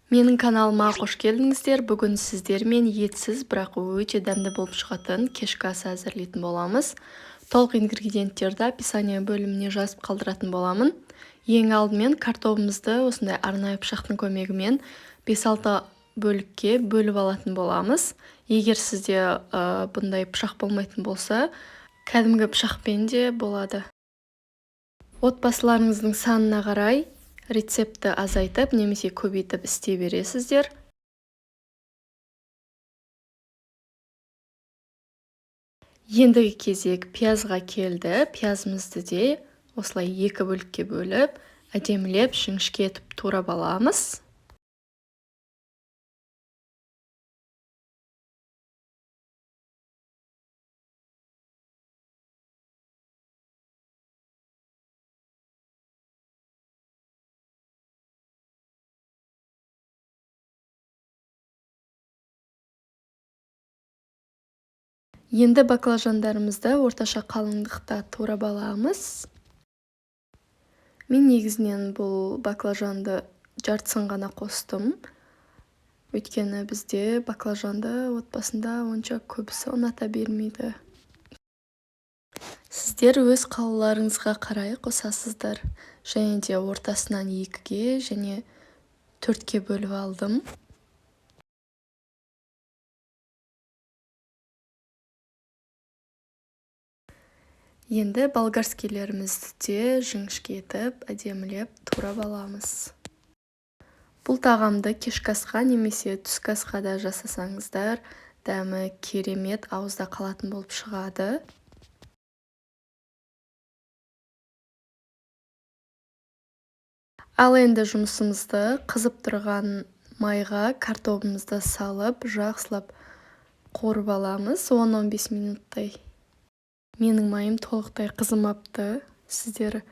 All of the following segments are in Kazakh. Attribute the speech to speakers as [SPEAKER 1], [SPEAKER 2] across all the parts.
[SPEAKER 1] Менің каналыма қош келдіңіздер. Бүгін сіздермен етсіз, бірақ өте дәмді болып шығатын кешкі ас әзірлейтін боламыз. Толық ингредиенттерді описание бөліміне жазып қалдыратын боламын. Ең алдымен картобымызды осындай арнайы пышақтың көмегімен 5-6 бөлікке бөліп алатын боламыз. Егер сізде бұндай пышақ болмайтын болса, кәдімгі пышақпен де болады. Отбасыларыңыздың санына қарай рецепті азайтып немесе көбейтіп істей бересіздер. Ендігі кезек пиязға келді. Пиязымызды де осылай 2 бөлікке бөліп, әдемілеп жіңішке етіп турап аламыз. Енді баклажандарымызды орташа қалыңдықта турап аламыз. Мен негізінен бұл баклажанды жартысын ғана қостым. Өйткені бізде баклажанды отбасында онша көбісі ұната бермейді. Сіздер өз қалауларыңызға қарай қосасыздар. Және де ортасынан 2-ге және 4-ке бөліп алдым. Енді болгарскийлерімізді де жіңішке етіп, әдемілеп турап аламыз. Бұл тағамды кешкі асқа немесе түскі асқа да жасасаңыздар, дәмі керемет, ауызда қалатын болып шығады. Ал енді жұмысымызды қызып тұрған майға картобымызды салып, жақсылап қуырып аламыз 10-15 минуттай. Менің майым толықтай қызымапты. Сіздер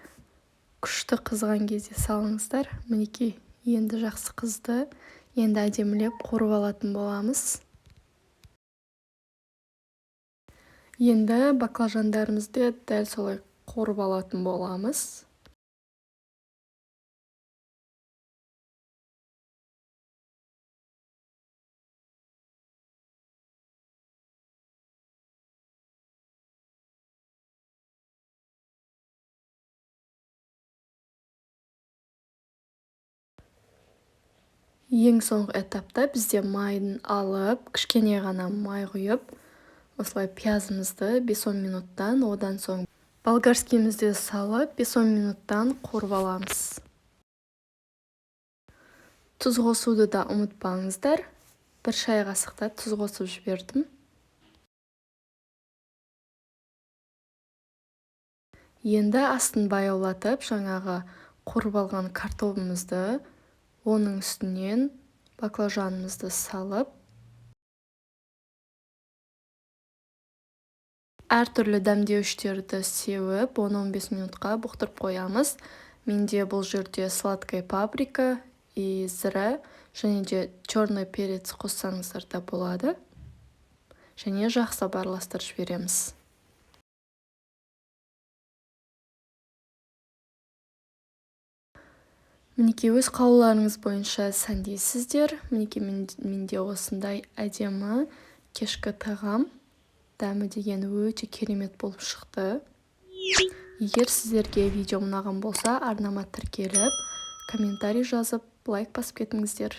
[SPEAKER 1] күшті қызған кезде салыңыздар. Мінекей, енді жақсы қызды. Енді әдемілеп қуырып алатын боламыз. Енді баклажандарымызды дәл солай қуырып алатын боламыз. Ең соңғы этапта бізде майын алып, кішкене ғана май құйып, осылай пиязымызды 5-10 минуттан, одан соң болгарскиімізді салып 5-10 минуттан қуырып аламыз. Тұз қосуды да ұмытпаңыздар. 1 шай қасықта тұз қосып жібердім. Енді астын баяулатып, жаңағы қуырып алған картобымызды оның үстінен баклажанымызды салып, әртүрлі дәмдеуіштерді сеуіп, 10-15 минутқа бұқтырып қоямыз. Менде бұл жерде сладкая паприка и зіра, және де черный перец қоссаңыздар да болады. Және жақсы араластырып жібереміз. Мінекей, өз қалауларыңыз бойынша сәндейсіздер. Мінекей, менде осындай әдемі кешкі тағам. Дәмі деген өте керемет болып шықты. Егер сіздерге видео ұнаған болса, арнама тіркеліп, комментарий жазып, лайк басып кетіңіздер.